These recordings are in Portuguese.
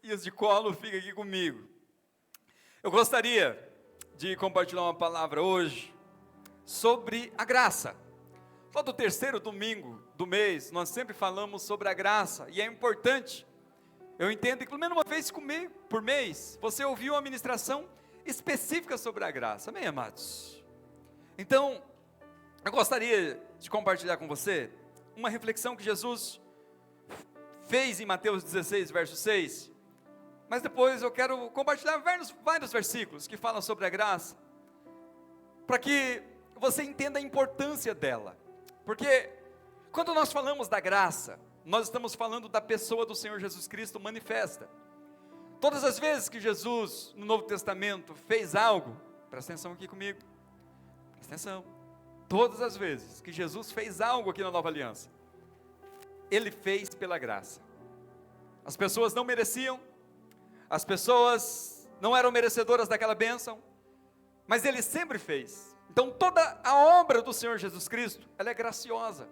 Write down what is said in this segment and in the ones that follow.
Crias de colo, fica aqui comigo. Eu gostaria de compartilhar uma palavra hoje sobre a graça. Todo terceiro domingo do mês, nós sempre falamos sobre a graça, e é importante, eu entendo que pelo menos uma vez por mês, você ouviu uma ministração específica sobre a graça, amém, amados? Então, eu gostaria de compartilhar com você uma reflexão que Jesus fez em Mateus 16, verso 6, mas depois eu quero compartilhar vários versículos que falam sobre a graça, para que você entenda a importância dela, porque quando nós falamos da graça, nós estamos falando da pessoa do Senhor Jesus Cristo manifesta. Todas as vezes que Jesus, no Novo Testamento, fez algo, presta atenção aqui comigo, presta atenção, todas as vezes que Jesus fez algo aqui na Nova Aliança, Ele fez pela graça. As pessoas não mereciam, as pessoas não eram merecedoras daquela bênção, mas Ele sempre fez. Então toda a obra do Senhor Jesus Cristo, ela é graciosa.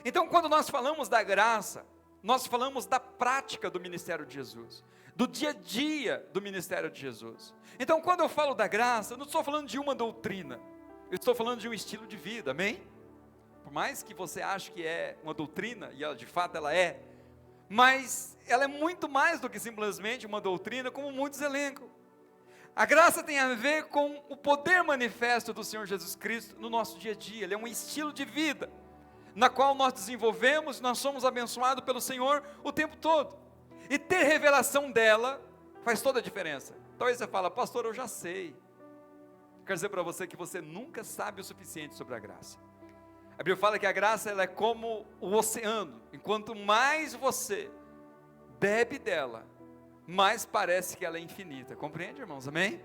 Então quando nós falamos da graça, nós falamos da prática do ministério de Jesus, do dia a dia do ministério de Jesus. Então quando eu falo da graça, eu não estou falando de uma doutrina, eu estou falando de um estilo de vida, amém? Por mais que você ache que é uma doutrina, e ela, de fato ela é, mas ela é muito mais do que simplesmente uma doutrina, como muitos elencam. A graça tem a ver com o poder manifesto do Senhor Jesus Cristo no nosso dia a dia. Ele é um estilo de vida, na qual nós desenvolvemos, nós somos abençoados pelo Senhor o tempo todo, e ter revelação dela, faz toda a diferença. Talvez você fala, pastor, eu já sei. Quero dizer para você que você nunca sabe o suficiente sobre a graça. A Bíblia fala que a graça ela é como o oceano, enquanto mais você bebe dela, mais parece que ela é infinita, compreende, irmãos, amém?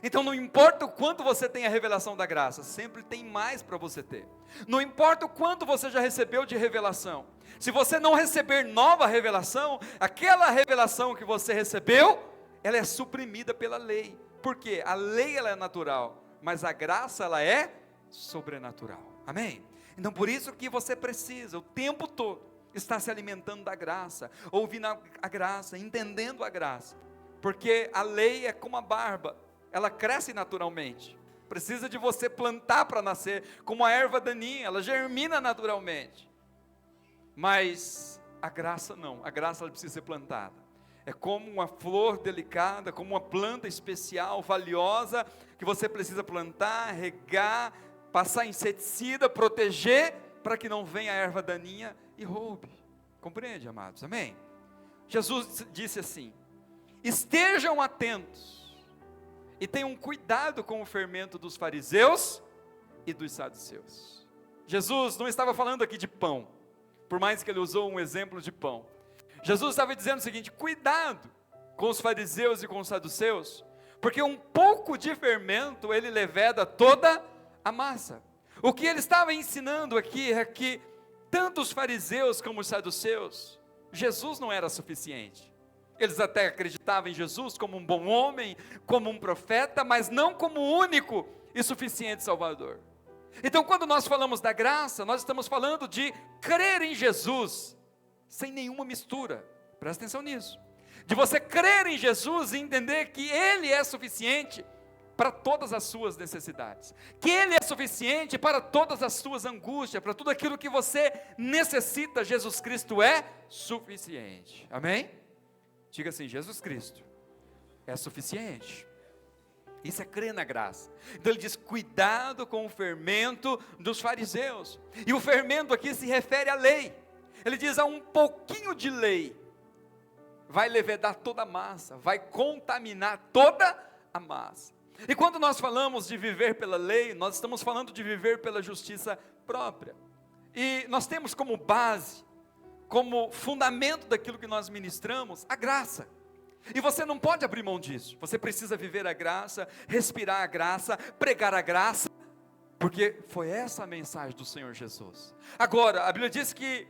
Então não importa o quanto você tem a revelação da graça, sempre tem mais para você ter. Não importa o quanto você já recebeu de revelação, se você não receber nova revelação, aquela revelação que você recebeu, ela é suprimida pela lei. Por quê? A lei ela é natural, mas a graça ela é sobrenatural, amém? Então por isso que você precisa o tempo todo estar se alimentando da graça, ouvindo a graça, entendendo a graça, porque a lei é como a barba, ela cresce naturalmente, precisa de você plantar para nascer, como a erva daninha, ela germina naturalmente, mas a graça não, a graça ela precisa ser plantada, é como uma flor delicada, como uma planta especial, valiosa, que você precisa plantar, regar, passar inseticida, proteger, para que não venha a erva daninha e roube, compreende, amados, amém? Jesus disse assim, estejam atentos, e tenham cuidado com o fermento dos fariseus e dos saduceus. Jesus não estava falando aqui de pão, por mais que ele usou um exemplo de pão, Jesus estava dizendo o seguinte, cuidado com os fariseus e com os saduceus, porque um pouco de fermento, ele leveda toda a massa. O que ele estava ensinando aqui é que, tanto os fariseus como os saduceus, Jesus não era suficiente, eles até acreditavam em Jesus como um bom homem, como um profeta, mas não como o único e suficiente Salvador. Então quando nós falamos da graça, nós estamos falando de crer em Jesus, sem nenhuma mistura, presta atenção nisso, de você crer em Jesus e entender que Ele é suficiente para todas as suas necessidades, que Ele é suficiente para todas as suas angústias, para tudo aquilo que você necessita, Jesus Cristo é suficiente, amém? Diga assim, Jesus Cristo é suficiente. Isso é crer na graça. Então ele diz, cuidado com o fermento dos fariseus, e o fermento aqui se refere à lei, ele diz, a um pouquinho de lei, vai levedar toda a massa, vai contaminar toda a massa. E quando nós falamos de viver pela lei, nós estamos falando de viver pela justiça própria, e nós temos como base, como fundamento daquilo que nós ministramos, a graça, e você não pode abrir mão disso, você precisa viver a graça, respirar a graça, pregar a graça, porque foi essa a mensagem do Senhor Jesus. Agora, a Bíblia diz que,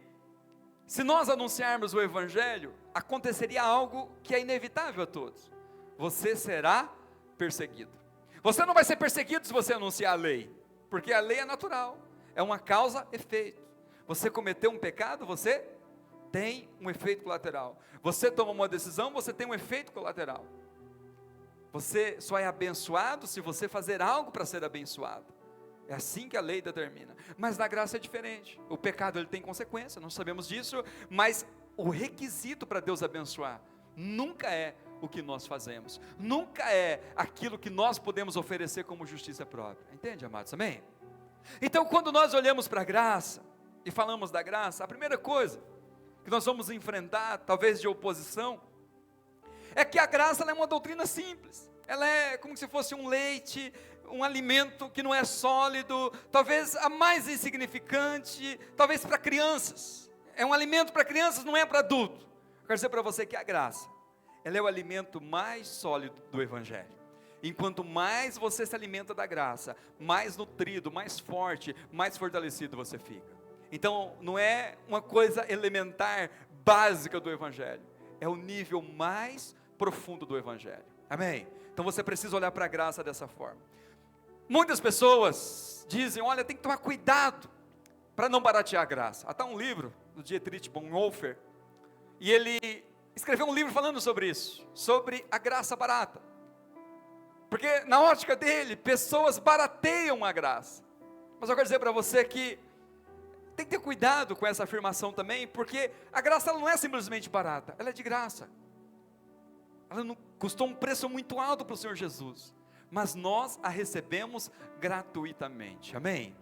se nós anunciarmos o Evangelho, aconteceria algo que é inevitável a todos, você será perseguido. Você não vai ser perseguido se você anunciar a lei, porque a lei é natural, é uma causa-efeito. Você cometeu um pecado, você tem um efeito colateral. Você toma uma decisão, você tem um efeito colateral. Você só é abençoado se você fazer algo para ser abençoado. É assim que a lei determina. Mas na graça é diferente. O pecado ele tem consequência, nós sabemos disso, mas o requisito para Deus abençoar nunca é o que nós fazemos, nunca é aquilo que nós podemos oferecer como justiça própria. Entende, amados? Amém? Então, quando nós olhamos para a graça e falamos da graça, a primeira coisa que nós vamos enfrentar, talvez de oposição, é que a graça ela é uma doutrina simples. Ela é como se fosse um leite, um alimento que não é sólido, talvez a mais insignificante, talvez para crianças. É um alimento para crianças, não é para adulto. Eu quero dizer para você que a graça, ela é o alimento mais sólido do Evangelho. Enquanto mais você se alimenta da graça, mais nutrido, mais forte, mais fortalecido você fica. Então, não é uma coisa elementar, básica do Evangelho. É o nível mais profundo do Evangelho. Amém? Então você precisa olhar para a graça dessa forma. Muitas pessoas dizem, olha, tem que tomar cuidado para não baratear a graça. Há até um livro do Dietrich Bonhoeffer, e ele escreveu um livro falando sobre isso, sobre a graça barata. Porque na ótica dele, pessoas barateiam a graça. Mas eu quero dizer para você que tem que ter cuidado com essa afirmação também, porque a graça ela não é simplesmente barata, ela é de graça. Ela não custou um preço muito alto para o Senhor Jesus, mas nós a recebemos gratuitamente, amém?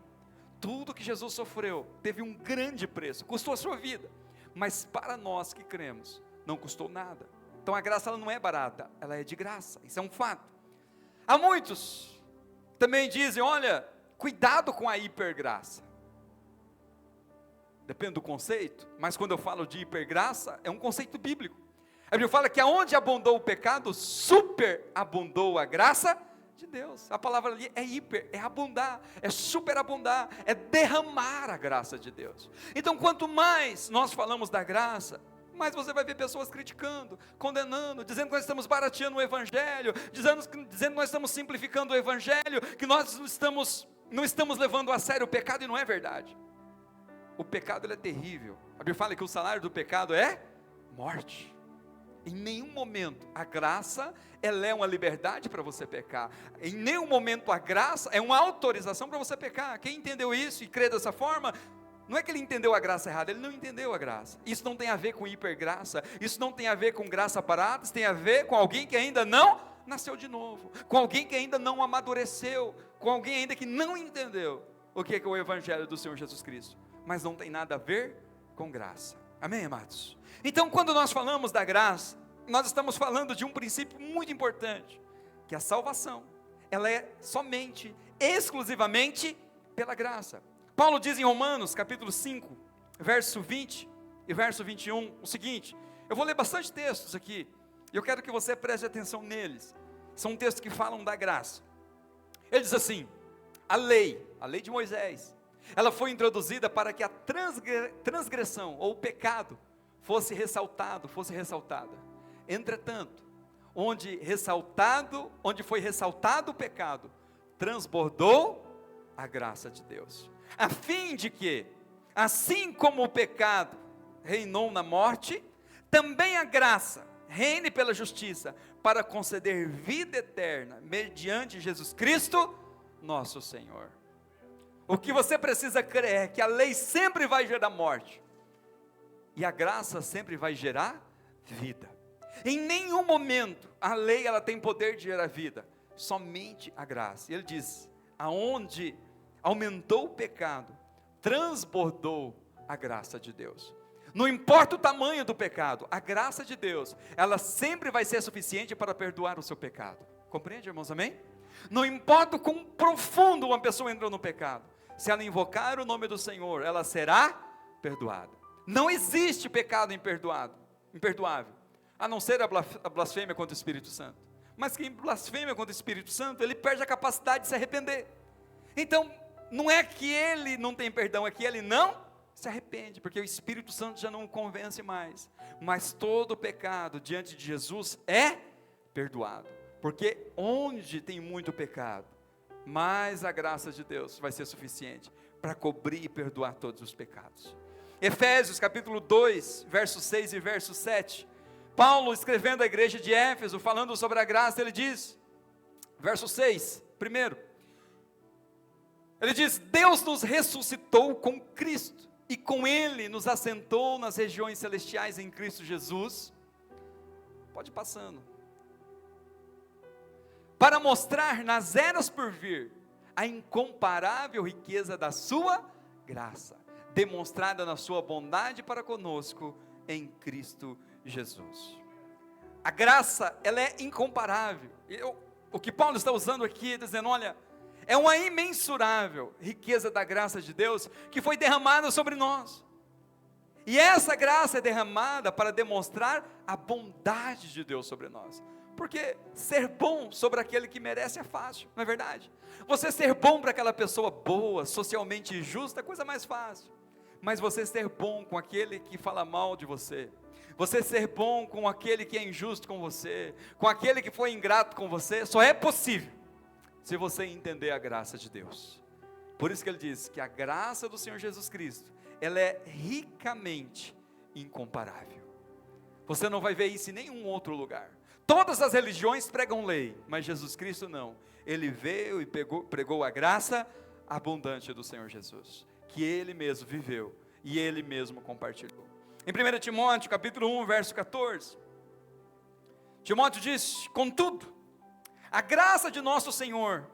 Tudo que Jesus sofreu, teve um grande preço, custou a sua vida, mas para nós que cremos, não custou nada. Então a graça ela não é barata, ela é de graça, isso é um fato. Há muitos também dizem, olha, cuidado com a hipergraça. Depende do conceito, mas quando eu falo de hipergraça, é um conceito bíblico. A Bíblia fala que aonde abundou o pecado, superabundou a graça de Deus. A palavra ali é hiper, é abundar, é superabundar, é derramar a graça de Deus. Então quanto mais nós falamos da graça, mais você vai ver pessoas criticando, condenando, dizendo que nós estamos barateando o Evangelho, dizendo que nós estamos simplificando o Evangelho, que nós não estamos levando a sério o pecado, e não é verdade. O pecado ele é terrível. A Bíblia fala que o salário do pecado é morte. Em nenhum momento a graça ela é uma liberdade para você pecar. Em nenhum momento a graça é uma autorização para você pecar. Quem entendeu isso e crê dessa forma, não é que ele entendeu a graça errada, ele não entendeu a graça. Isso não tem a ver com hipergraça, isso não tem a ver com graça barata, isso tem a ver com alguém que ainda não nasceu de novo, com alguém que ainda não amadureceu, com alguém ainda que não entendeu o que é o Evangelho do Senhor Jesus Cristo. Mas não tem nada a ver com graça. Amém, amados? Então, quando nós falamos da graça, nós estamos falando de um princípio muito importante, que a salvação, ela é somente, exclusivamente, pela graça. Paulo diz em Romanos, capítulo 5, verso 20 e verso 21, o seguinte, eu vou ler bastante textos aqui, e eu quero que você preste atenção neles, são textos que falam da graça. Ele diz assim, a lei de Moisés, ela foi introduzida para que a transgressão ou o pecado fosse ressaltada. Entretanto, onde foi ressaltado o pecado, transbordou a graça de Deus, a fim de que, assim como o pecado reinou na morte, também a graça reine pela justiça, para conceder vida eterna, mediante Jesus Cristo, nosso Senhor. O que você precisa crer é que a lei sempre vai gerar morte, e a graça sempre vai gerar vida. Em nenhum momento a lei ela tem poder de gerar vida, somente a graça. E ele diz, aonde aumentou o pecado, transbordou a graça de Deus. Não importa o tamanho do pecado, a graça de Deus, ela sempre vai ser suficiente para perdoar o seu pecado. Compreende, irmãos, amém? Não importa o quão profundo uma pessoa entrou no pecado, se ela invocar o nome do Senhor, ela será perdoada. Não existe pecado imperdoável, a não ser a blasfêmia contra o Espírito Santo. Mas quem blasfêmia contra o Espírito Santo, ele perde a capacidade de se arrepender. Então, não é que ele não tem perdão, é que ele não se arrepende, porque o Espírito Santo já não o convence mais. Mas todo pecado diante de Jesus é perdoado, porque onde tem muito pecado, mais a graça de Deus vai ser suficiente para cobrir e perdoar todos os pecados. Efésios capítulo 2, verso 6 e verso 7, Paulo escrevendo à igreja de Éfeso, falando sobre a graça, ele diz, verso 6, primeiro, ele diz: Deus nos ressuscitou com Cristo, e com Ele nos assentou nas regiões celestiais em Cristo Jesus, pode ir passando, para mostrar nas eras por vir, a incomparável riqueza da sua graça, demonstrada na sua bondade para conosco, em Cristo Jesus. A graça, ela é incomparável, o que Paulo está usando aqui, dizendo, olha, é uma imensurável riqueza da graça de Deus, que foi derramada sobre nós, e essa graça é derramada para demonstrar a bondade de Deus sobre nós, porque ser bom sobre aquele que merece é fácil, não é verdade? Você ser bom para aquela pessoa boa, socialmente justa, é coisa mais fácil, mas você ser bom com aquele que fala mal de você, você ser bom com aquele que é injusto com você, com aquele que foi ingrato com você, só é possível se você entender a graça de Deus. Por isso que ele diz que a graça do Senhor Jesus Cristo, ela é ricamente incomparável. Você não vai ver isso em nenhum outro lugar. Todas as religiões pregam lei, mas Jesus Cristo não. Ele veio e pregou a graça abundante do Senhor Jesus, que Ele mesmo viveu e Ele mesmo compartilhou. Em 1 Timóteo capítulo 1, verso 14, Timóteo diz: contudo, a graça de nosso Senhor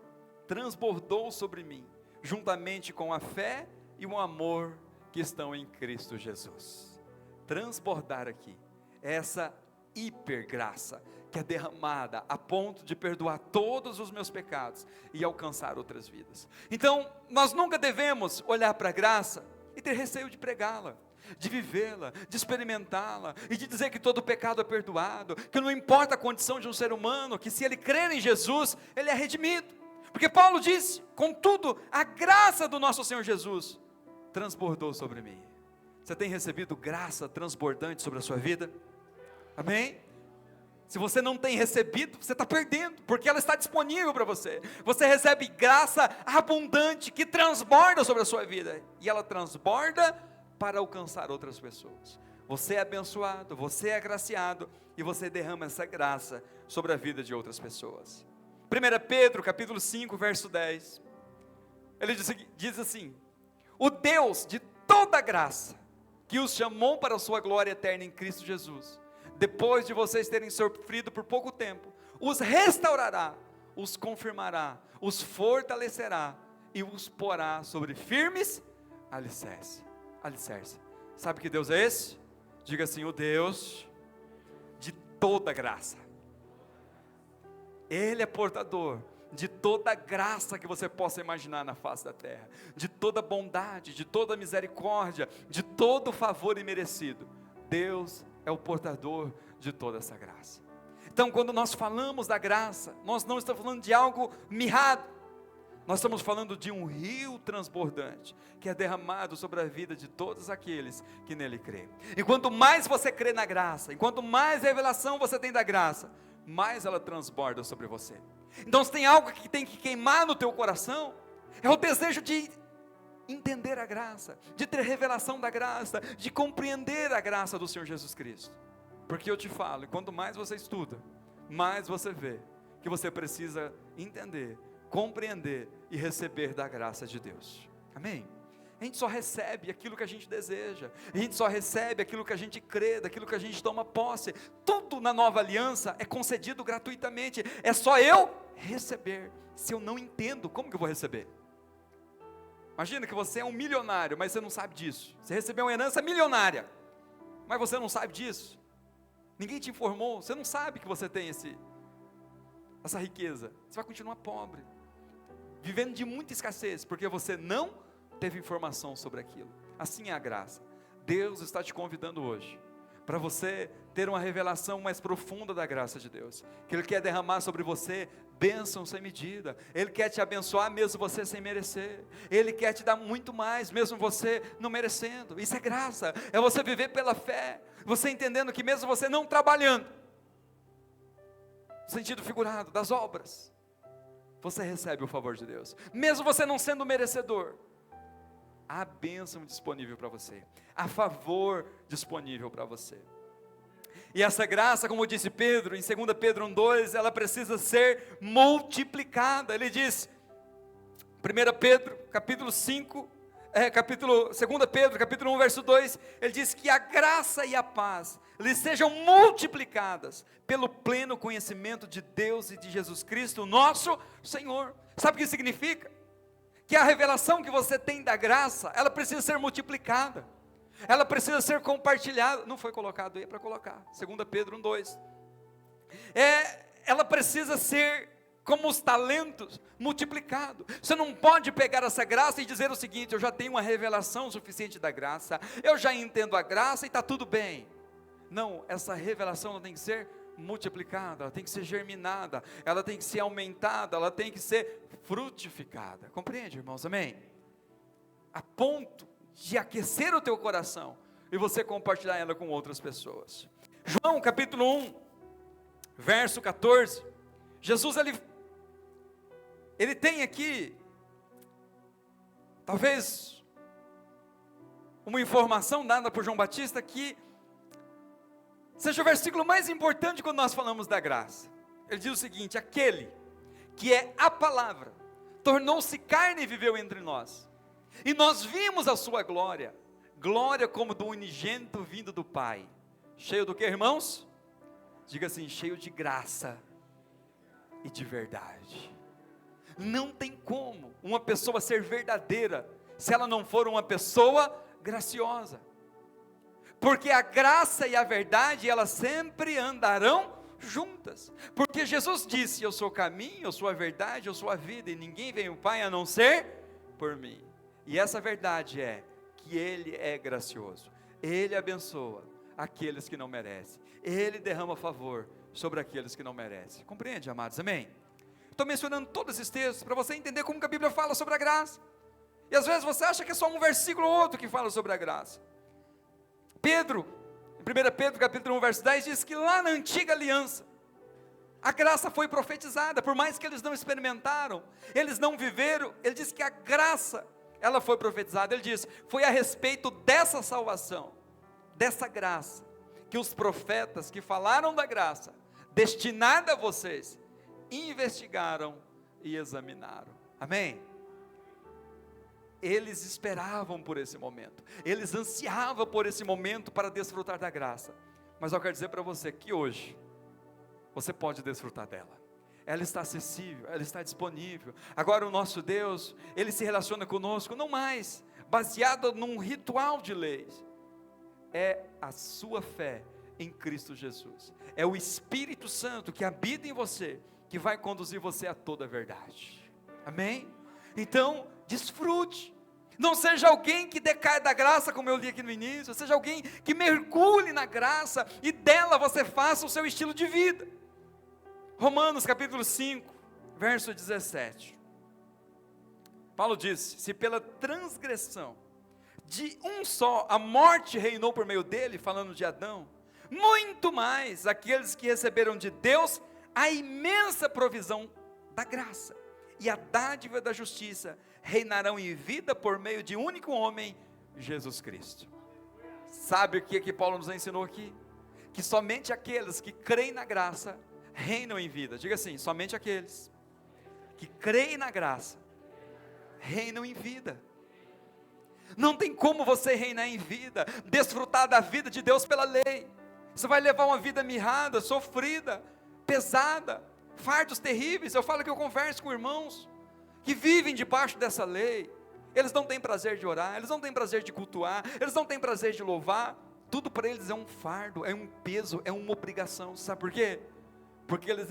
transbordou sobre mim, juntamente com a fé e o amor que estão em Cristo Jesus. Transbordar aqui, essa hipergraça que é derramada a ponto de perdoar todos os meus pecados e alcançar outras vidas. Então, nós nunca devemos olhar para a graça e ter receio de pregá-la, de vivê-la, de experimentá-la, e de dizer que todo pecado é perdoado, que não importa a condição de um ser humano, que se ele crer em Jesus, ele é redimido, porque Paulo disse: contudo, a graça do nosso Senhor Jesus transbordou sobre mim. Você tem recebido graça transbordante sobre a sua vida? Amém? Se você não tem recebido, você está perdendo, porque ela está disponível para você. Você recebe graça abundante, que transborda sobre a sua vida, e ela transborda para alcançar outras pessoas. Você é abençoado, você é agraciado, e você derrama essa graça sobre a vida de outras pessoas. 1 Pedro capítulo 5, verso 10, ele diz assim: o Deus de toda graça, que os chamou para a sua glória eterna em Cristo Jesus, depois de vocês terem sofrido por pouco tempo, os restaurará, os confirmará, os fortalecerá, e os porá sobre firmes alicerces. Sabe que Deus é esse? Diga assim: o Deus de toda graça. Ele é portador de toda graça que você possa imaginar na face da terra, de toda bondade, de toda misericórdia, de todo favor imerecido. Deus é o portador de toda essa graça. Então, quando nós falamos da graça, nós não estamos falando de algo mirrado, nós estamos falando de um rio transbordante, que é derramado sobre a vida de todos aqueles que nele creem. E quanto mais você crê na graça, e quanto mais revelação você tem da graça, mais ela transborda sobre você. Então, se tem algo que tem que queimar no teu coração, é o desejo de entender a graça, de ter revelação da graça, de compreender a graça do Senhor Jesus Cristo. Porque eu te falo, quanto mais você estuda, mais você vê que você precisa entender, compreender e receber da graça de Deus. Amém? A gente só recebe aquilo que a gente deseja, a gente só recebe aquilo que a gente crê, daquilo que a gente toma posse. Tudo na nova aliança é concedido gratuitamente, é só eu receber. Se eu não entendo, como que eu vou receber? Imagina que você é um milionário, mas você não sabe disso. Você recebeu uma herança milionária, mas você não sabe disso. Ninguém te informou, você não sabe que você tem essa riqueza. Você vai continuar pobre, vivendo de muita escassez, porque você não teve informação sobre aquilo. Assim é a graça. Deus está te convidando hoje para você ter uma revelação mais profunda da graça de Deus, que Ele quer derramar sobre você bênção sem medida. Ele quer te abençoar mesmo você sem merecer. Ele quer te dar muito mais mesmo você não merecendo. Isso é graça, é você viver pela fé, você entendendo que mesmo você não trabalhando, no sentido figurado das obras, você recebe o favor de Deus, mesmo você não sendo merecedor. há bênção disponível para você, há favor disponível para você. E essa graça, como disse Pedro, em 2 Pedro 1,2, ela precisa ser multiplicada. Ele diz, 2 Pedro, capítulo 1, verso 2, ele diz que a graça e a paz lhes sejam multiplicadas pelo pleno conhecimento de Deus e de Jesus Cristo, nosso Senhor. Sabe o que isso significa? Que a revelação que você tem da graça, ela precisa ser multiplicada, ela precisa ser compartilhada. Não foi colocado aí, para colocar, 2 Pedro 1,2, ela precisa ser como os talentos multiplicados. Você não pode pegar essa graça e dizer o seguinte: eu já tenho uma revelação suficiente da graça, eu já entendo a graça e está tudo bem. Não, essa revelação ela tem que ser multiplicada, ela tem que ser germinada, ela tem que ser aumentada, ela tem que ser frutificada. Compreende, irmãos? Amém? A ponto de aquecer o teu coração e você compartilhar ela com outras pessoas. João capítulo 1, verso 14, Jesus ele tem aqui, talvez, uma informação dada por João Batista que seja o versículo mais importante quando nós falamos da graça. Ele diz o seguinte: aquele que é a palavra, tornou-se carne e viveu entre nós, e nós vimos a sua glória, glória como do unigênito vindo do Pai, cheio do que, irmãos? Diga assim: cheio de graça e de verdade. Não tem como uma pessoa ser verdadeira se ela não for uma pessoa graciosa, porque a graça e a verdade elas sempre andarão juntas, porque Jesus disse: eu sou o caminho, eu sou a verdade, eu sou a vida, e ninguém vem ao Pai a não ser por mim. E essa verdade é que Ele é gracioso, Ele abençoa aqueles que não merecem, Ele derrama favor sobre aqueles que não merecem. Compreende, amados? Amém? Estou mencionando todos esses textos para você entender como que a Bíblia fala sobre a graça, e às vezes você acha que é só um versículo ou outro que fala sobre a graça. Pedro, em 1 Pedro capítulo 1, verso 10, diz que lá na antiga aliança, a graça foi profetizada, por mais que eles não experimentaram, eles não viveram, ele diz que a graça, ela foi profetizada. Ele diz, foi a respeito dessa salvação, dessa graça, que os profetas que falaram da graça, destinada a vocês, investigaram e examinaram. Amém? Eles esperavam por esse momento, eles ansiavam por esse momento para desfrutar da graça. Mas eu quero dizer para você que hoje, você pode desfrutar dela, ela está acessível, ela está disponível. Agora o nosso Deus, Ele se relaciona conosco, não mais baseado num ritual de leis, é a sua fé em Cristo Jesus, é o Espírito Santo que habita em você, que vai conduzir você a toda a verdade. Amém? Então, desfrute, não seja alguém que decai da graça, como eu li aqui no início, seja alguém que mergulhe na graça, e dela você faça o seu estilo de vida. Romanos capítulo 5, verso 17, Paulo diz, se pela transgressão de um só, a morte reinou por meio dele, falando de Adão, muito mais aqueles que receberam de Deus a imensa provisão da graça e a dádiva da justiça reinarão em vida por meio de um único homem, Jesus Cristo. Sabe o que Paulo nos ensinou aqui? Que somente aqueles que creem na graça reinam em vida. Diga assim, somente aqueles que creem na graça reinam em vida. Não tem como você reinar em vida, desfrutar da vida de Deus pela lei. Você vai levar uma vida mirrada, sofrida, pesada, fardos terríveis. Eu falo que eu converso com irmãos que vivem debaixo dessa lei. Eles não têm prazer de orar, eles não têm prazer de cultuar, eles não têm prazer de louvar. Tudo para eles é um fardo, é um peso, é uma obrigação. Sabe por quê? Porque eles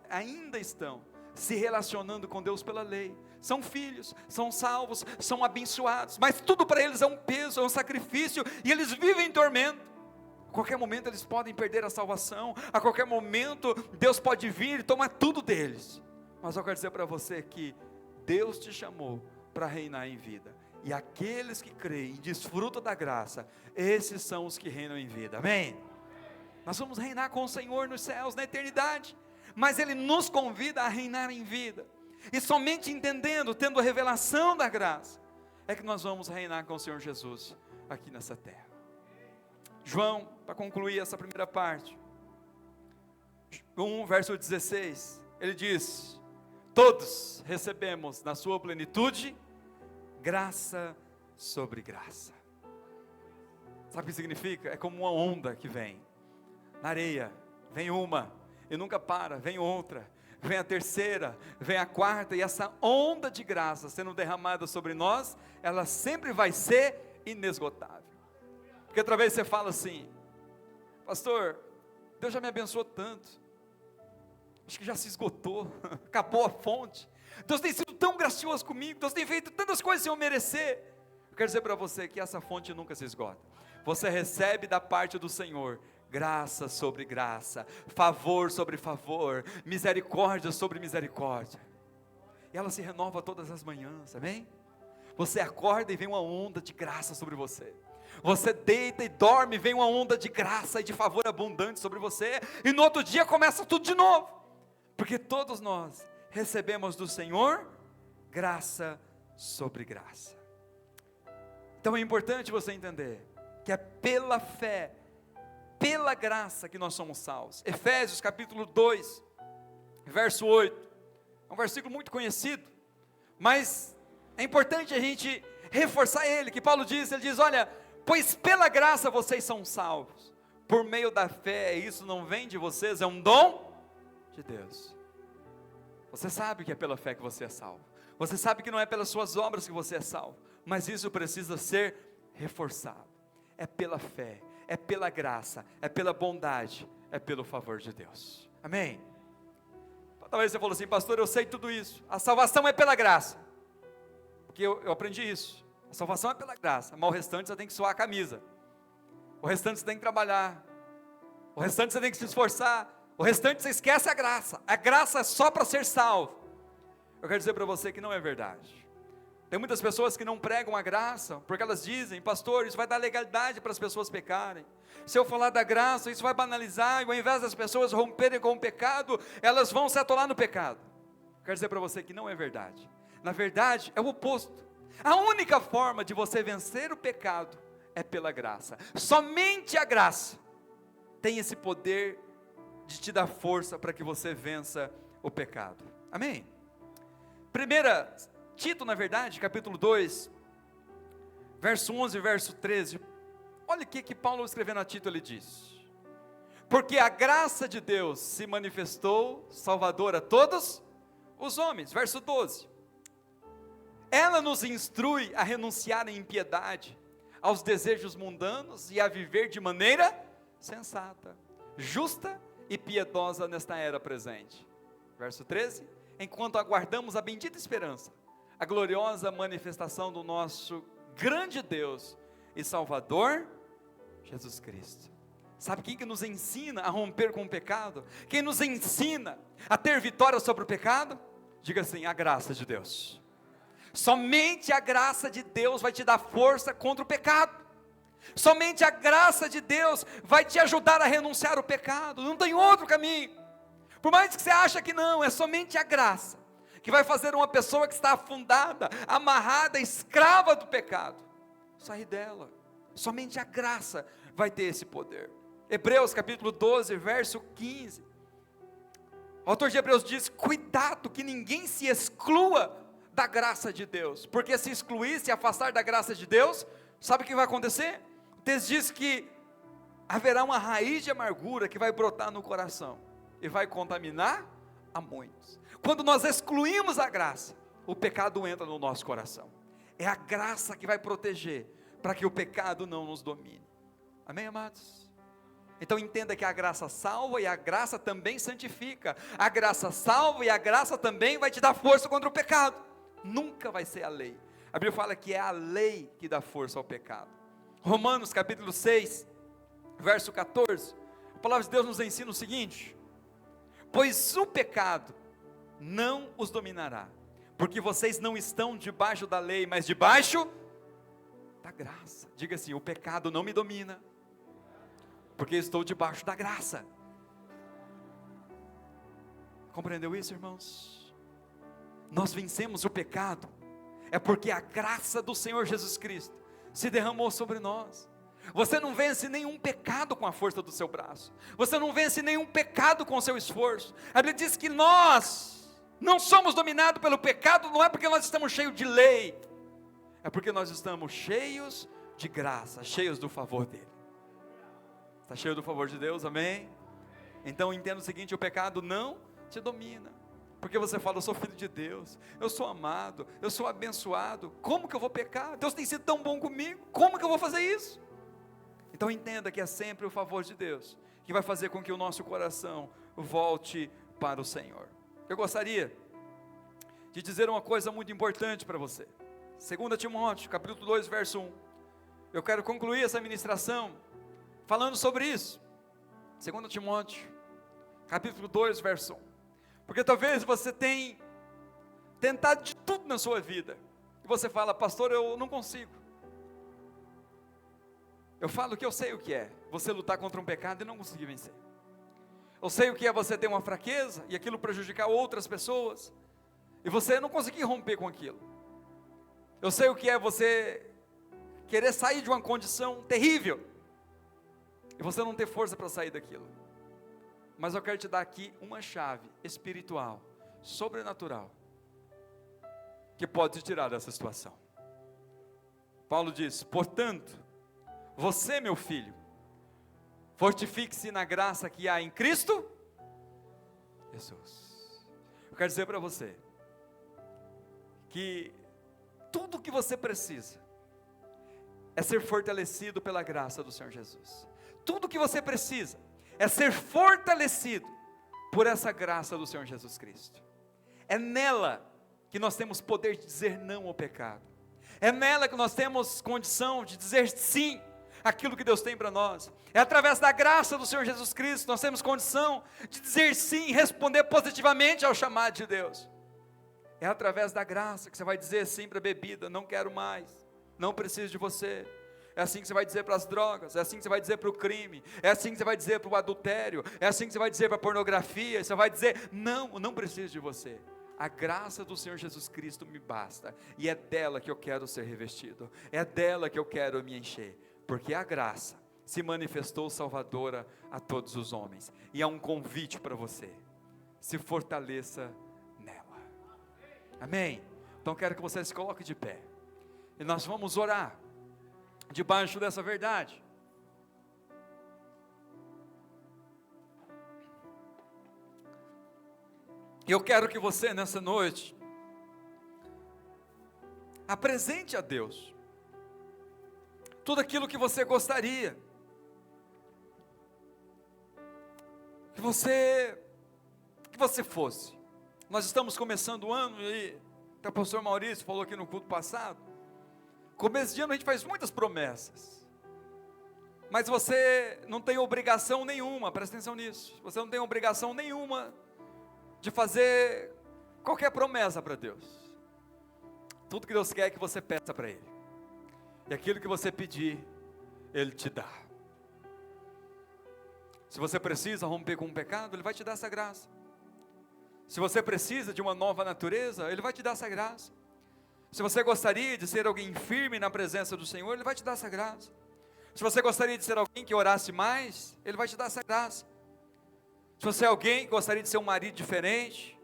ainda estão se relacionando com Deus pela lei. São filhos, são salvos, são abençoados, mas tudo para eles é um peso, é um sacrifício, e eles vivem em tormento. A qualquer momento eles podem perder a salvação, a qualquer momento Deus pode vir e tomar tudo deles. Mas eu quero dizer para você que Deus te chamou para reinar em vida, e aqueles que creem e desfrutam da graça, esses são os que reinam em vida. Amém? Nós vamos reinar com o Senhor nos céus, na eternidade, mas Ele nos convida a reinar em vida, e somente entendendo, tendo a revelação da graça, é que nós vamos reinar com o Senhor Jesus aqui nessa terra. João, para concluir essa primeira parte, 1 verso 16, ele diz: todos recebemos na sua plenitude, graça sobre graça. Sabe o que significa? É como uma onda que vem, na areia, vem uma, e nunca para, vem outra, vem a terceira, vem a quarta, e essa onda de graça sendo derramada sobre nós, ela sempre vai ser inesgotável. Porque outra vez você fala assim: pastor, Deus já me abençoou tanto, acho que já se esgotou, acabou a fonte, Deus tem sido tão gracioso comigo, Deus tem feito tantas coisas sem eu merecer. Eu quero dizer para você que essa fonte nunca se esgota. Você recebe da parte do Senhor graça sobre graça, favor sobre favor, misericórdia sobre misericórdia, e ela se renova todas as manhãs, amém? Você acorda e vem uma onda de graça sobre você, você deita e dorme, vem uma onda de graça e de favor abundante sobre você, e no outro dia começa tudo de novo, porque todos nós recebemos do Senhor graça sobre graça. Então é importante você entender que é pela fé, pela graça que nós somos salvos. Efésios capítulo 2, verso 8, é um versículo muito conhecido, mas é importante a gente reforçar ele, que Paulo diz, ele diz: olha, pois pela graça vocês são salvos, por meio da fé, isso não vem de vocês, é um dom de Deus. Você sabe que é pela fé que você é salvo, você sabe que não é pelas suas obras que você é salvo, mas isso precisa ser reforçado. É pela fé, é pela graça, é pela bondade, é pelo favor de Deus, amém? Talvez você falou assim: pastor, eu sei tudo isso, a salvação é pela graça, porque eu aprendi isso, a salvação é pela graça, mas o restante você tem que suar a camisa, o restante você tem que trabalhar, o restante você tem que se esforçar, o restante você esquece a graça é só para ser salvo. Eu quero dizer para você que não é verdade. Tem muitas pessoas que não pregam a graça, porque elas dizem: pastor, isso vai dar legalidade para as pessoas pecarem, se eu falar da graça, isso vai banalizar, e ao invés das pessoas romperem com o pecado, elas vão se atolar no pecado. Quero dizer para você que não é verdade. Na verdade é o oposto. A única forma de você vencer o pecado é pela graça. Somente a graça tem esse poder de te dar força para que você vença o pecado, amém? Tito, na verdade, capítulo 2, verso 11 e verso 13, olha o que Paulo escrevendo a Tito, ele diz: porque a graça de Deus se manifestou salvadora a todos os homens, verso 12, ela nos instrui a renunciar à impiedade, aos desejos mundanos e a viver de maneira sensata, justa e piedosa nesta era presente, verso 13, enquanto aguardamos a bendita esperança, a gloriosa manifestação do nosso grande Deus e Salvador, Jesus Cristo. Sabe quem que nos ensina a romper com o pecado? Quem nos ensina a ter vitória sobre o pecado? Diga assim: a graça de Deus. Somente a graça de Deus vai te dar força contra o pecado. Somente a graça de Deus vai te ajudar a renunciar ao pecado. Não tem outro caminho. Por mais que você ache que não, é somente a graça que vai fazer uma pessoa que está afundada, amarrada, escrava do pecado, sair dela. Somente a graça vai ter esse poder. Hebreus capítulo 12, verso 15. O autor de Hebreus diz: cuidado que ninguém se exclua da graça de Deus, porque se excluir, se afastar da graça de Deus, sabe o que vai acontecer? O texto diz que haverá uma raiz de amargura que vai brotar no coração e vai contaminar a muitos. Quando nós excluímos a graça, o pecado entra no nosso coração. É a graça que vai proteger, para que o pecado não nos domine. Amém, amados? Então entenda que a graça salva e a graça também santifica. A graça salva e a graça também vai te dar força contra o pecado. Nunca vai ser a lei. A Bíblia fala que é a lei que dá força ao pecado. Romanos capítulo 6, verso 14. A palavra de Deus nos ensina o seguinte: pois o pecado não os dominará, porque vocês não estão debaixo da lei, mas debaixo da graça. Diga assim: o pecado não me domina, porque estou debaixo da graça. Compreendeu isso, irmãos? Nós vencemos o pecado é porque a graça do Senhor Jesus Cristo se derramou sobre nós. Você não vence nenhum pecado com a força do seu braço. Você não vence nenhum pecado com o seu esforço. A Bíblia diz que nós não somos dominados pelo pecado, não é porque nós estamos cheios de lei, é porque nós estamos cheios de graça, cheios do favor dele. Está cheio do favor de Deus, amém? Então entenda o seguinte: o pecado não te domina, porque você fala, eu sou filho de Deus, eu sou amado, eu sou abençoado, como que eu vou pecar? Deus tem sido tão bom comigo, como que eu vou fazer isso? Então entenda que é sempre o favor de Deus que vai fazer com que o nosso coração volte para o Senhor. Eu gostaria de dizer uma coisa muito importante para você. 2 Timóteo, capítulo 2, verso 1. Eu quero concluir essa ministração falando sobre isso. 2 Timóteo, capítulo 2, verso 1. Porque talvez você tenha tentado de tudo na sua vida, e você fala, pastor, eu não consigo. Eu falo que eu sei o que é você lutar contra um pecado e não conseguir vencer. Eu sei o que é você ter uma fraqueza e aquilo prejudicar outras pessoas, e você não conseguir romper com aquilo. Eu sei o que é você querer sair de uma condição terrível, e você não ter força para sair daquilo. Mas eu quero te dar aqui uma chave espiritual, sobrenatural, que pode te tirar dessa situação. Paulo diz, portanto, você, meu filho, fortifique-se na graça que há em Cristo Jesus. Eu quero dizer para você, que tudo o que você precisa, é ser fortalecido pela graça do Senhor Jesus. Tudo o que você precisa, é ser fortalecido por essa graça do Senhor Jesus Cristo. É nela que nós temos poder de dizer não ao pecado. É nela que nós temos condição de dizer sim àquilo que Deus tem para nós. É através da graça do Senhor Jesus Cristo nós temos condição de dizer sim e responder positivamente ao chamado de Deus. É através da graça que você vai dizer sim para a bebida, não quero mais, não preciso de você. É assim que você vai dizer para as drogas, é assim que você vai dizer para o crime, é assim que você vai dizer para o adultério, é assim que você vai dizer para a pornografia, você vai dizer, não preciso de você. A graça do Senhor Jesus Cristo me basta, e é dela que eu quero ser revestido, é dela que eu quero me encher, porque a graça se manifestou salvadora a todos os homens, e é um convite para você, se fortaleça nela, amém? Então quero que você se coloque de pé, e nós vamos orar, debaixo dessa verdade. Eu quero que você nessa noite apresente a Deus tudo aquilo que você gostaria que você fosse. Nós estamos começando o ano e até o pastor Maurício falou aqui no culto passado. Começo de ano a gente faz muitas promessas, mas você não tem obrigação nenhuma, presta atenção nisso, você não tem obrigação nenhuma de fazer qualquer promessa para Deus. Tudo que Deus quer é que você peça para Ele, e aquilo que você pedir, Ele te dá. Se você precisa romper com um pecado, Ele vai te dar essa graça. Se você precisa de uma nova natureza, Ele vai te dar essa graça. Se você gostaria de ser alguém firme na presença do Senhor, Ele vai te dar essa graça. Se você gostaria de ser alguém que orasse mais, Ele vai te dar essa graça. Se você é alguém que gostaria de ser um marido diferente,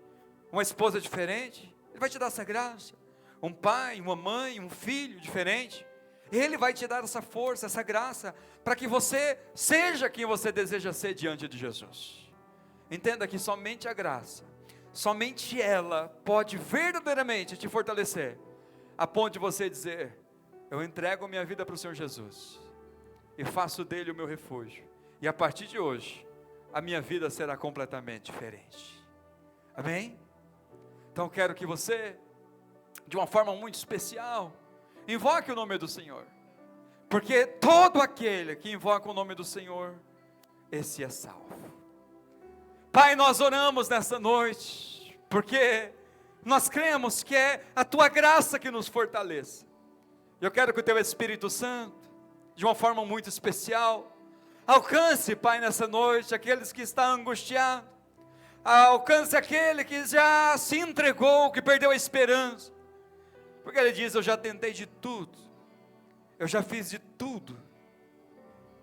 uma esposa diferente, Ele vai te dar essa graça. Um pai, uma mãe, um filho diferente, Ele vai te dar essa força, essa graça, para que você seja quem você deseja ser diante de Jesus. Entenda que somente a graça, somente ela pode verdadeiramente te fortalecer, a ponto de você dizer, eu entrego a minha vida para o Senhor Jesus, e faço dele o meu refúgio, e a partir de hoje, a minha vida será completamente diferente, amém? Então quero que você, de uma forma muito especial, invoque o nome do Senhor, porque todo aquele que invoca o nome do Senhor, esse é salvo. Pai, nós oramos nessa noite, porque nós cremos que é a Tua graça que nos fortaleça. Eu quero que o Teu Espírito Santo, de uma forma muito especial, alcance, Pai, nessa noite, aqueles que estão angustiados, alcance aquele que já se entregou, que perdeu a esperança, Porque ele diz: eu já tentei de tudo, eu já fiz de tudo,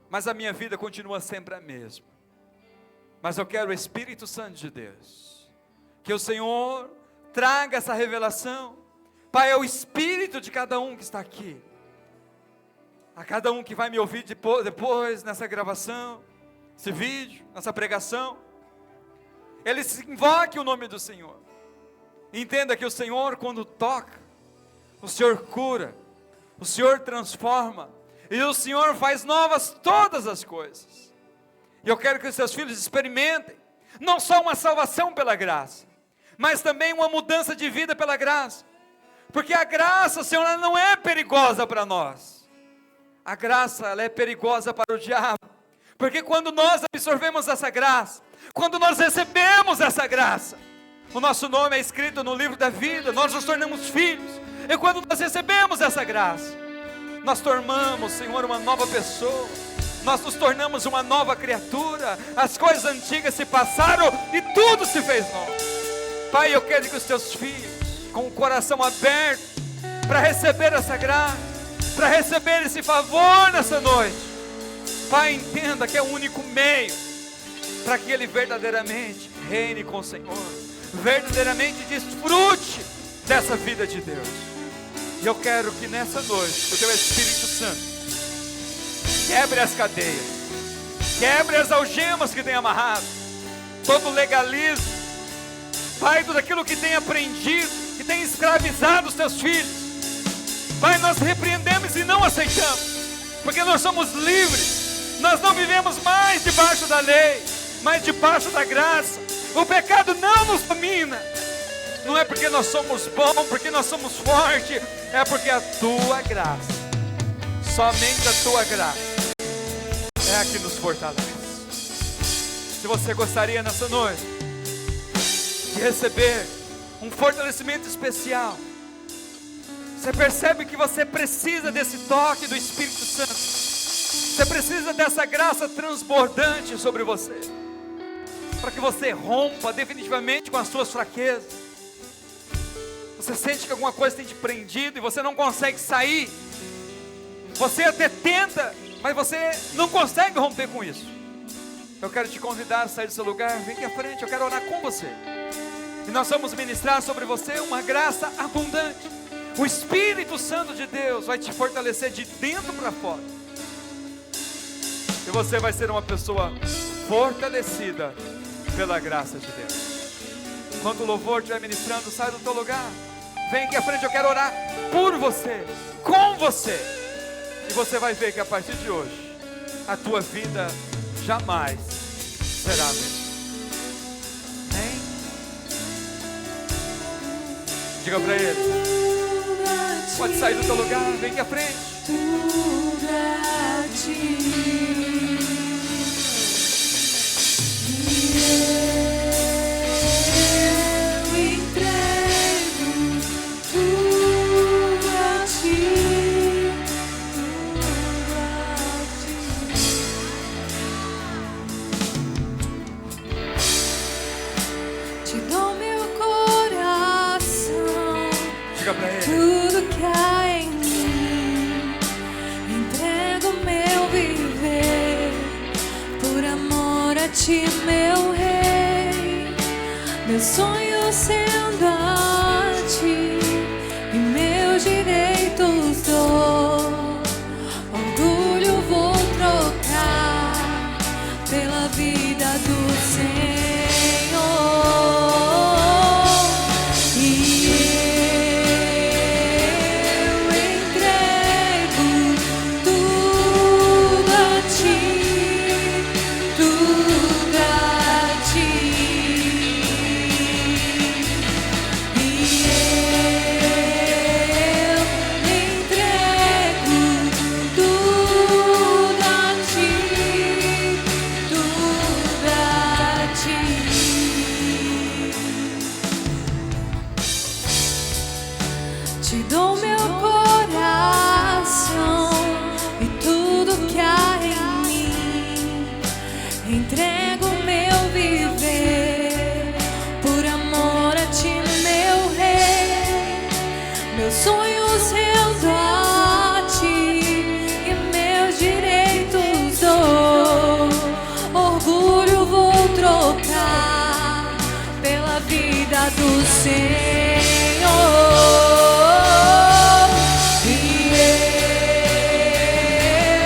mas a minha vida continua sempre a mesma. Mas eu quero o Espírito Santo de Deus, que o Senhor traga essa revelação. Pai, é o Espírito de cada um que está aqui, a cada um que vai me ouvir depois nessa gravação, esse vídeo, nessa pregação, ele se invoque o nome do Senhor. Entenda que o Senhor, quando toca, o Senhor cura, o Senhor transforma, e o Senhor faz novas todas as coisas. E eu quero que os seus filhos experimentem, não só uma salvação pela graça, mas também uma mudança de vida pela graça. Porque a graça, Senhor, ela não é perigosa para nós. A graça, ela é perigosa para o diabo. Porque quando nós absorvemos essa graça, quando nós recebemos essa graça, o nosso nome é escrito no livro da vida, nós nos tornamos filhos. E quando nós recebemos essa graça, nós tornamos, Senhor, uma nova pessoa, nós nos tornamos uma nova criatura. As coisas antigas se passaram e tudo se fez novo. Pai, eu quero que os teus filhos, com o coração aberto, para receber essa graça, para receber esse favor nessa noite, Pai, entenda que é o único meio para que ele verdadeiramente reine com o Senhor, verdadeiramente desfrute dessa vida de Deus. E eu quero que nessa noite o teu Espírito Santo quebre as cadeias, quebre as algemas que tem amarrado, todo legalismo, Pai, tudo aquilo que tem aprendido, que tem escravizado os teus filhos. Pai, nós repreendemos e não aceitamos, porque nós somos livres, nós não vivemos mais debaixo da lei, mas debaixo da graça. O pecado não nos domina, não é porque nós somos bons, porque nós somos fortes, é porque a tua graça, somente a tua graça, é a que nos fortalece. Se você gostaria nessa noite de receber um fortalecimento especial, você percebe que você precisa desse toque do Espírito Santo, você precisa dessa graça transbordante sobre você, para que você rompa definitivamente com as suas fraquezas. Você sente que alguma coisa tem te prendido e você não consegue sair, você até tenta, mas você não consegue romper com isso. Eu quero te convidar a sair do seu lugar, vem aqui à frente, eu quero orar com você, e nós vamos ministrar sobre você uma graça abundante. O Espírito Santo de Deus vai te fortalecer de dentro para fora, e você vai ser uma pessoa fortalecida pela graça de Deus. Enquanto o louvor estiver ministrando, sai do teu lugar, vem aqui à frente, eu quero orar por você, com você, e você vai ver que a partir de hoje, a tua vida jamais será a mesma. Amém? Diga para ele. Pode sair do teu lugar, vem aqui à frente. Tudo a ti, eu entrego tudo a ti, tudo a ti. Te dou meu coração. Diga para ele. Tudo que há em mim, entrego meu viver, por amor a ti, meu rei. Meu sonho sendo a ti, e meus direitos dou. Orgulho vou trocar pela vida do Senhor. vida do Senhor. E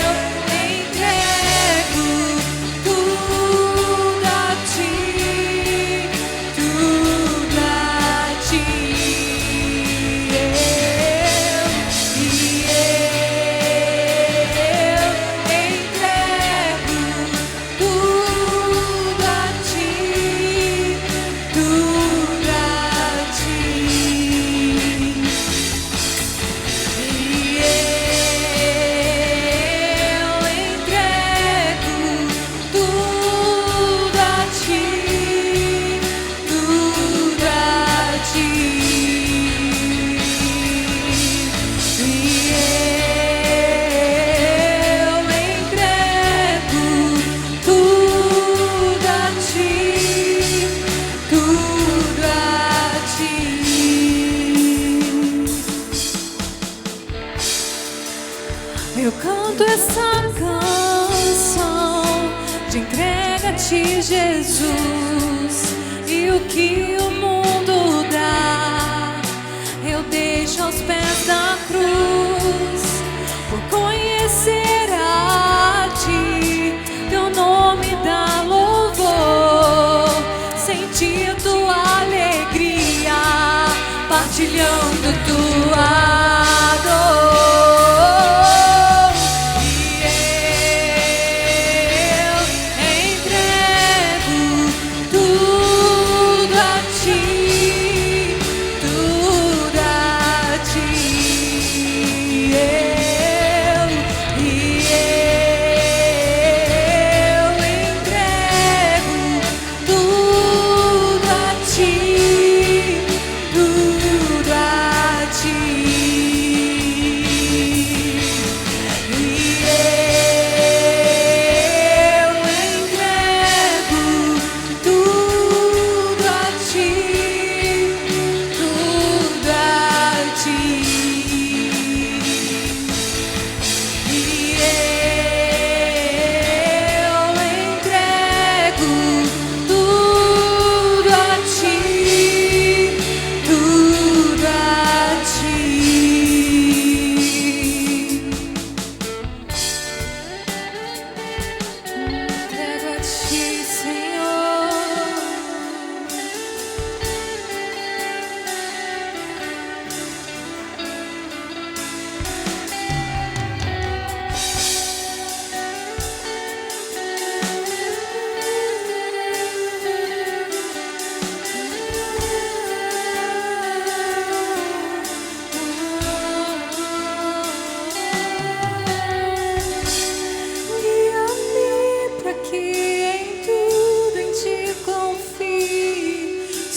eu entrego tudo a ti, tudo a ti. Eu canto essa canção de entrega a ti, Jesus, e o que o mundo dá eu deixo aos pés da cruz, por conhecer a ti, teu nome dá louvor, sentir tua alegria, partilhando tua dor.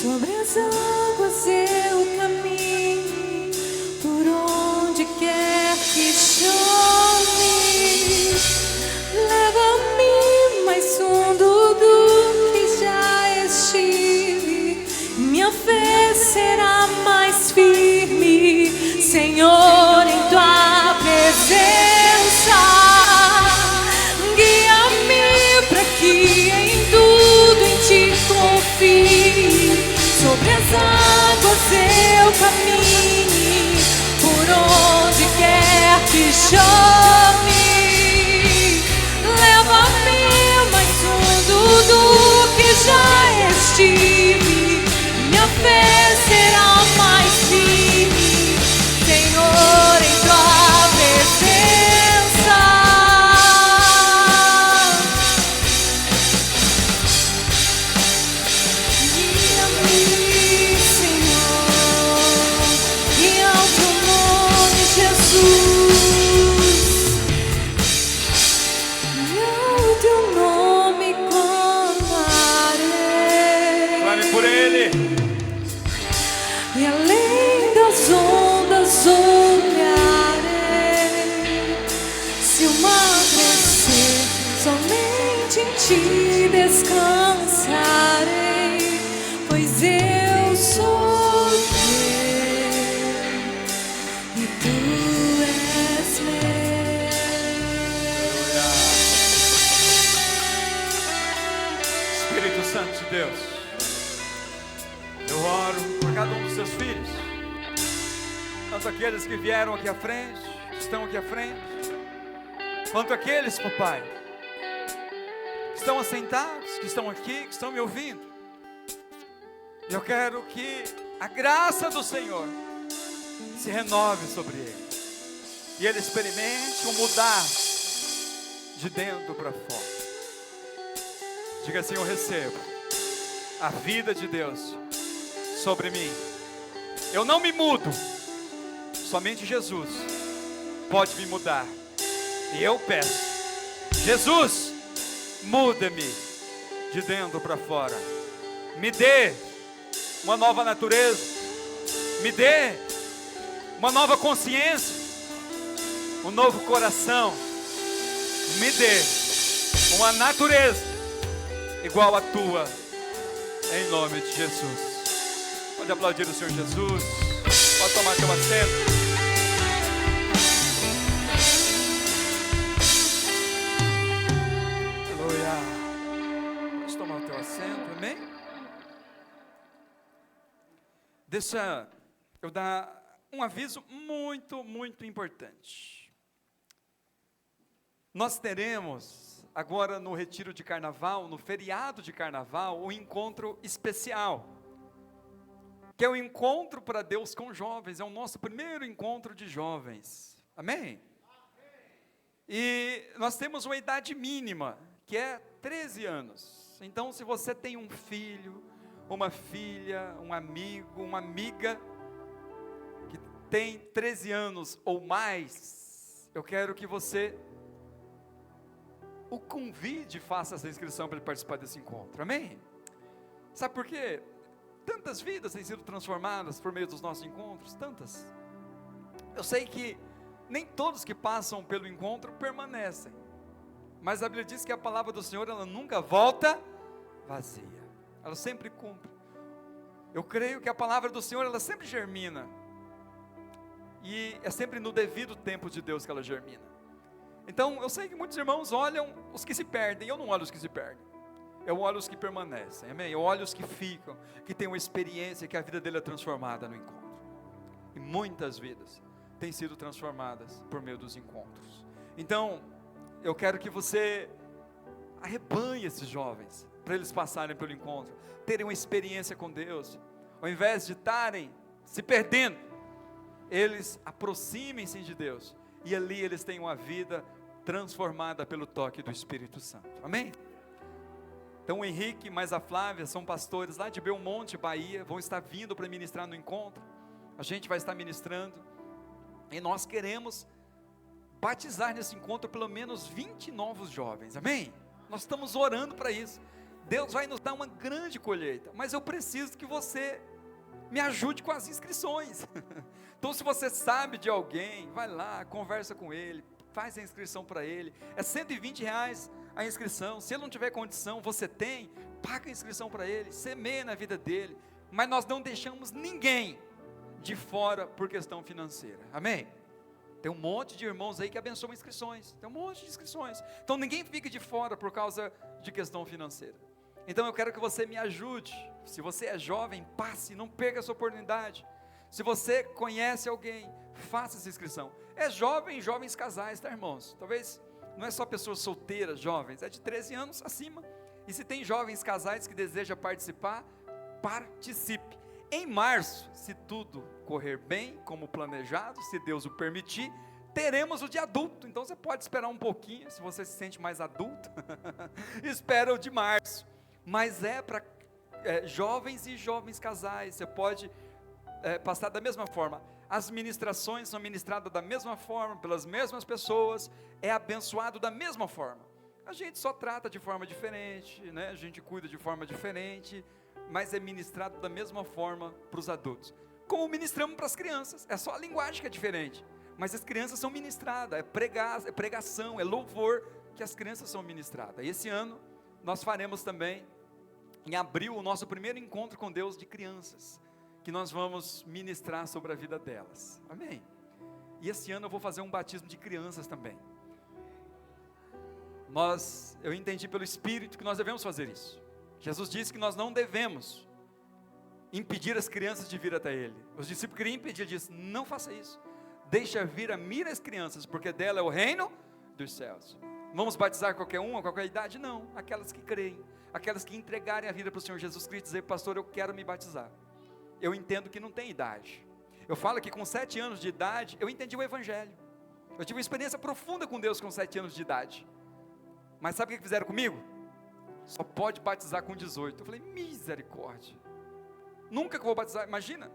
Sobre as águas eu caminho, por onde quer que chame. Leva-me mais fundo do que já estive, minha fé será mais firme, Senhor, em tua presença. Guia-me para que em tudo em ti confie. Sobre as águas eu caminho, por onde quer que chame. Leva-me mais fundo do que já estive, minha fé será mais firme, Senhor, em tua presença. E além das ondas olharei, se o mar crescer, somente em ti descansarei, pois eu sou teu e tu és meu. Espírito Santo de Deus, eu cada um dos seus filhos, tanto aqueles que vieram aqui à frente, que estão aqui à frente, quanto aqueles, papai, que estão assentados, que estão aqui, que estão me ouvindo. Eu quero que a graça do Senhor se renove sobre ele, e ele experimente um mudar de dentro para fora. Diga assim: eu recebo a vida de Deus sobre mim. Eu não me mudo, somente Jesus pode me mudar. E eu peço: Jesus, muda-me de dentro para fora. Me dê uma nova natureza, me dê uma nova consciência, um novo coração, me dê uma natureza igual à tua, em nome de Jesus. Pode aplaudir o Senhor Jesus, pode tomar teu assento. Aleluia. Pode tomar o teu assento, amém? Deixa eu dar um aviso muito, muito importante. Nós teremos agora no retiro de carnaval, no feriado de carnaval, um encontro especial, que é o encontro para Deus com jovens. É o nosso primeiro encontro de jovens, amém? E nós temos uma idade mínima, que é 13 anos, então se você tem um filho, uma filha, um amigo, uma amiga, que tem 13 anos ou mais, eu quero que você o convide, faça essa inscrição para ele participar desse encontro, amém? Sabe por quê? Tantas vidas têm sido transformadas por meio dos nossos encontros, tantas. Eu sei que nem todos que passam pelo encontro permanecem, mas a Bíblia diz que a palavra do Senhor, ela nunca volta vazia, ela sempre cumpre. Eu creio que a palavra do Senhor, ela sempre germina, e é sempre no devido tempo de Deus que ela germina. Então, eu sei que muitos irmãos olham os que se perdem. Eu não olho os que se perdem, eu olho os que permanecem, amém? Eu olho os que ficam, que têm uma experiência, que a vida dele é transformada no encontro. E muitas vidas têm sido transformadas por meio dos encontros. Então, eu quero que você arrebanhe esses jovens, para eles passarem pelo encontro, terem uma experiência com Deus, ao invés de estarem se perdendo, eles aproximem-se de Deus, e ali eles têm uma vida transformada pelo toque do Espírito Santo, amém? Então o Henrique mais a Flávia são pastores lá de Belmonte, Bahia, vão estar vindo para ministrar no encontro. A gente vai estar ministrando, e nós queremos batizar nesse encontro pelo menos 20 novos jovens, amém? Nós estamos orando para isso. Deus vai nos dar uma grande colheita, mas eu preciso que você me ajude com as inscrições. Então, se você sabe de alguém, vai lá, conversa com ele, faz a inscrição para ele. É R$120 a inscrição. Se ele não tiver condição, você tem, paga a inscrição para ele, semeia na vida dele. Mas nós não deixamos ninguém de fora por questão financeira, amém? Tem um monte de irmãos aí que abençoam inscrições, tem um monte de inscrições. Então ninguém fica de fora por causa de questão financeira. Então eu quero que você me ajude. Se você é jovem, passe, não perca essa oportunidade. Se você conhece alguém, faça essa inscrição. É jovem, jovens casais, tá, irmãos? Talvez não é só pessoas solteiras, jovens, é de 13 anos acima. E se tem jovens casais que desejam participar, participe. Em março, se tudo correr bem, como planejado, se Deus o permitir, teremos o de adulto. Então você pode esperar um pouquinho, se você se sente mais adulto, espera o de março. Mas é para jovens e jovens casais. Você pode passar da mesma forma. As ministrações são ministradas da mesma forma, pelas mesmas pessoas, é abençoado da mesma forma. A gente só trata de forma diferente, né? A gente cuida de forma diferente, mas é ministrado da mesma forma para os adultos. Como ministramos para as crianças, é só a linguagem que é diferente, mas as crianças são ministradas, é pregação, é louvor que as crianças são ministradas. E esse ano nós faremos também, em abril, o nosso primeiro encontro com Deus de crianças, que nós vamos ministrar sobre a vida delas, amém? E esse ano eu vou fazer um batismo de crianças também. Eu entendi pelo Espírito que nós devemos fazer isso. Jesus disse que nós não devemos impedir as crianças de vir até ele. Os discípulos queriam impedir, ele disse: não faça isso. Deixa vir a mim as crianças, porque dela é o reino dos céus. Vamos batizar qualquer um, a qualquer idade? Não, aquelas que creem, aquelas que entregarem a vida para o Senhor Jesus Cristo, dizer: pastor, eu quero me batizar. Eu entendo que não tem idade. Eu falo que com 7 anos de idade, eu entendi o Evangelho. Eu tive uma experiência profunda com Deus com 7 anos de idade. Mas sabe o que fizeram comigo? Só pode batizar com 18. Eu falei: misericórdia. Nunca que eu vou batizar, imagina.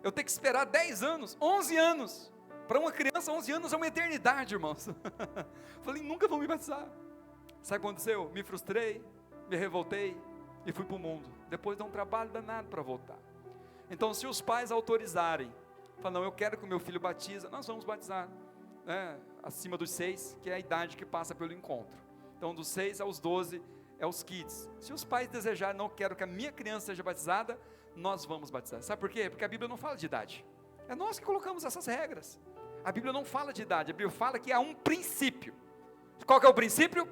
Eu tenho que esperar 10 anos, 11 anos. Para uma criança, 11 anos é uma eternidade, irmãos. Falei: nunca vou me batizar. Sabe o que aconteceu? Me frustrei, me revoltei e fui para o mundo. Depois deu um trabalho danado para voltar. Então, se os pais autorizarem, falam: não, eu quero que o meu filho batize, nós vamos batizar, né, acima dos 6, que é a idade que passa pelo encontro. Então, dos 6 aos 12 é os kids. Se os pais desejarem: não quero que a minha criança seja batizada, nós vamos batizar. Sabe por quê? Porque a Bíblia não fala de idade. É nós que colocamos essas regras. A Bíblia não fala de idade, a Bíblia fala que há um princípio. Qual que é o princípio?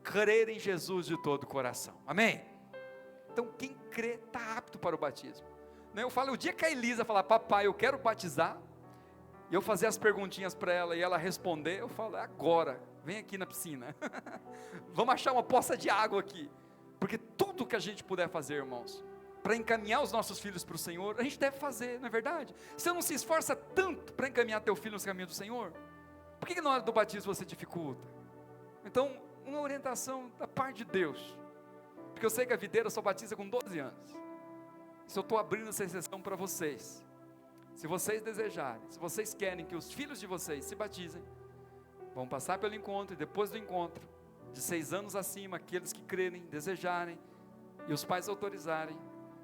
Crer em Jesus de todo o coração. Amém? Então, quem crê está apto para o batismo. Eu falo, o dia que a Elisa falar: papai, eu quero batizar, e eu fazer as perguntinhas para ela e ela responder, eu falo: é agora, vem aqui na piscina. Vamos achar uma poça de água aqui. Porque tudo que a gente puder fazer, irmãos, para encaminhar os nossos filhos para o Senhor, a gente deve fazer, não é verdade? Você não se esforça tanto para encaminhar teu filho nos caminhos do Senhor? Por que na hora do batismo você dificulta? Então, uma orientação da parte de Deus, porque eu sei que a videira só batiza com 12 anos. Se eu estou abrindo essa exceção para vocês, se vocês desejarem, se vocês querem que os filhos de vocês se batizem, vão passar pelo encontro, e depois do encontro, de 6 anos acima, aqueles que crerem, desejarem, e os pais autorizarem,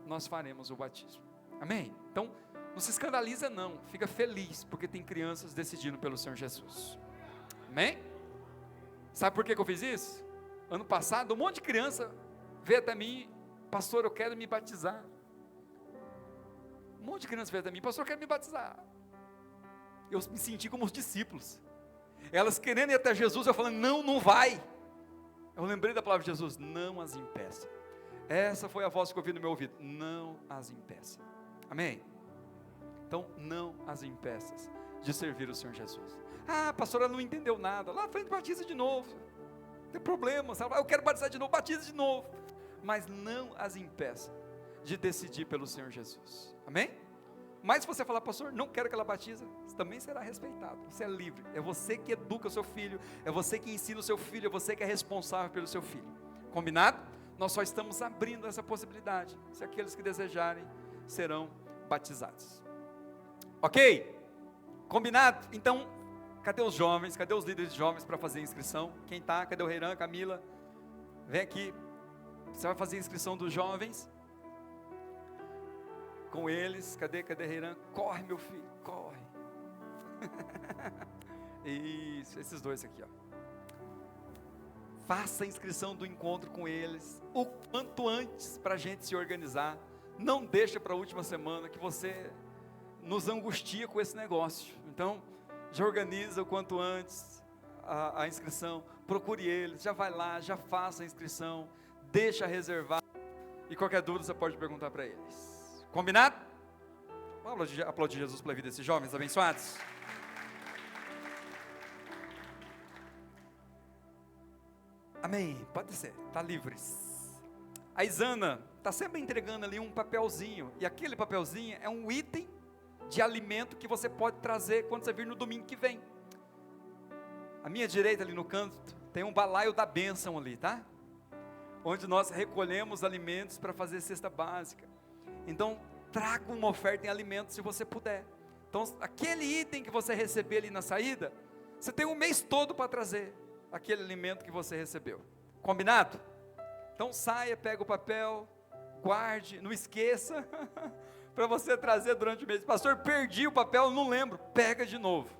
nós faremos o batismo. Amém? Então, não se escandaliza não, fica feliz, porque tem crianças decidindo pelo Senhor Jesus. Amém? Sabe por que eu fiz isso? Ano passado, um monte de criança veio até mim: pastor, eu quero me batizar. Um monte de crianças veio até mim: pastor, eu quero me batizar. Eu me senti como os discípulos, elas querendo ir até Jesus, eu falando: não, não vai. Eu lembrei da palavra de Jesus: não as impeça. Essa foi a voz que eu ouvi no meu ouvido: não as impeça. Amém? Então, não as impeças de servir o Senhor Jesus. Ah, pastora, não entendeu nada. Lá na frente batiza de novo. Não tem problema, sabe? Eu quero batizar de novo, batiza de novo. Mas não as impeça de decidir pelo Senhor Jesus. Amém? Mas se você falar: pastor, não quero que ela batize, você também será respeitado. Você é livre. É você que educa o seu filho, é você que ensina o seu filho, é você que é responsável pelo seu filho. Combinado? Nós só estamos abrindo essa possibilidade. Se aqueles que desejarem serão batizados. Ok? Combinado? Então, cadê os jovens? Cadê os líderes jovens para fazer a inscrição? Quem está? Cadê o Reiran, Camila? Vem aqui. Você vai fazer a inscrição dos jovens com eles. Cadê Reiran? Corre, meu filho, corre. Isso, esses dois aqui, ó. Faça a inscrição do encontro com eles o quanto antes, para a gente se organizar. Não deixa para a última semana, que você nos angustia com esse negócio. Então, já organiza o quanto antes a inscrição. Procure eles, já vai lá, já faça a inscrição, deixa reservar, e qualquer dúvida você pode perguntar para eles. Combinado? Vamos aplaudir Jesus pela vida desses jovens abençoados. Amém, pode ser, está livres. A Isana está sempre entregando ali um papelzinho, e aquele papelzinho é um item de alimento que você pode trazer quando você vir no domingo que vem. À minha direita ali no canto, tem um balaio da bênção ali, tá? Onde nós recolhemos alimentos para fazer cesta básica. Então, traga uma oferta em alimentos se você puder. Então, aquele item que você receber ali na saída, você tem um mês todo para trazer aquele alimento que você recebeu. Combinado? Então saia, pega o papel, guarde, não esqueça, para você trazer durante o mês. Pastor, perdi o papel, não lembro. Pega de novo,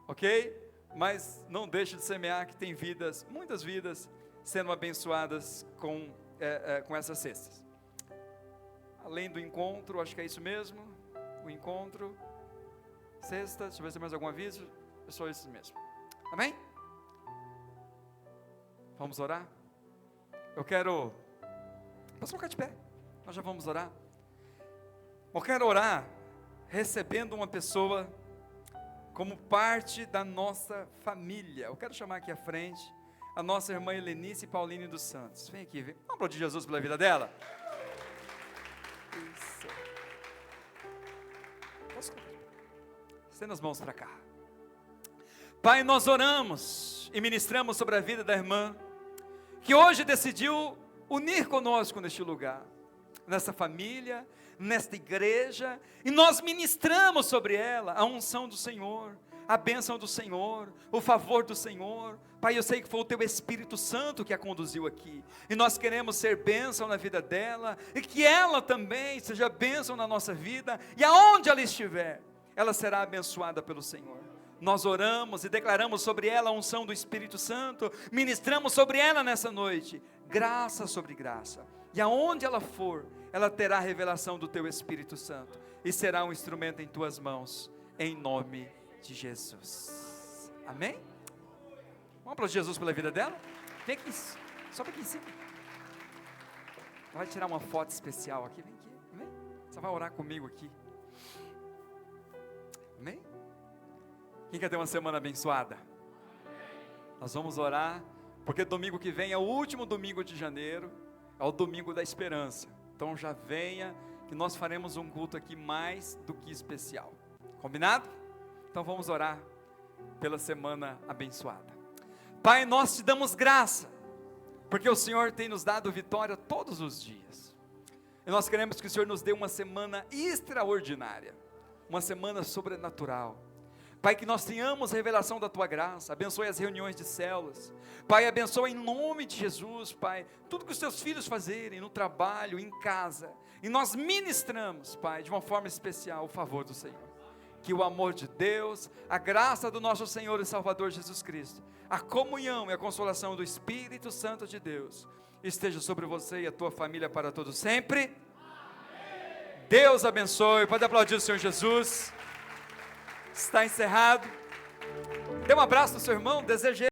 ok? Mas não deixe de semear, que tem vidas, muitas vidas, sendo abençoadas com essas cestas. Além do encontro, acho que é isso mesmo, o encontro, cesta, deixa eu ver se tem mais algum aviso, é só isso mesmo. Amém? Vamos orar? Eu quero, posso ficar de pé, nós já vamos orar. Eu quero orar recebendo uma pessoa como parte da nossa família. Eu quero chamar aqui à frente a nossa irmã Helenice Pauline dos Santos. Vem aqui, vem. Vamos aplaudir Jesus pela vida dela? Isso. Estenda as mãos para cá. Pai, nós oramos e ministramos sobre a vida da irmã, que hoje decidiu unir conosco neste lugar, nessa família, nesta igreja, e nós ministramos sobre ela a unção do Senhor, a bênção do Senhor, o favor do Senhor. Pai, eu sei que foi o Teu Espírito Santo que a conduziu aqui, e nós queremos ser bênção na vida dela, e que ela também seja bênção na nossa vida, e aonde ela estiver, ela será abençoada pelo Senhor. Nós oramos e declaramos sobre ela a unção do Espírito Santo, ministramos sobre ela nessa noite, graça sobre graça, e aonde ela for, ela terá a revelação do Teu Espírito Santo, e será um instrumento em Tuas mãos, em nome de Jesus, amém? Vamos aplaudir Jesus pela vida dela? Vem aqui, sobe aqui em cima, vai tirar uma foto especial aqui, vem aqui, amém? Você vai orar comigo aqui, amém? Quem quer ter uma semana abençoada? Nós vamos orar, porque domingo que vem é o último domingo de janeiro, é o domingo da esperança. Então já venha, que nós faremos um culto aqui mais do que especial. Combinado? Então vamos orar pela semana abençoada. Pai, nós te damos graça, porque o Senhor tem nos dado vitória todos os dias. E nós queremos que o Senhor nos dê uma semana extraordinária, uma semana sobrenatural. Pai, que nós tenhamos revelação da Tua graça, abençoe as reuniões de células, Pai, abençoe em nome de Jesus, Pai, tudo que os Teus filhos fazerem, no trabalho, em casa, e nós ministramos, Pai, de uma forma especial, o favor do Senhor, que o amor de Deus, a graça do nosso Senhor e Salvador Jesus Cristo, a comunhão e a consolação do Espírito Santo de Deus, esteja sobre você e a tua família para todos sempre, amém. Deus abençoe, pode aplaudir o Senhor Jesus. Está encerrado. Dê um abraço no seu irmão, deseje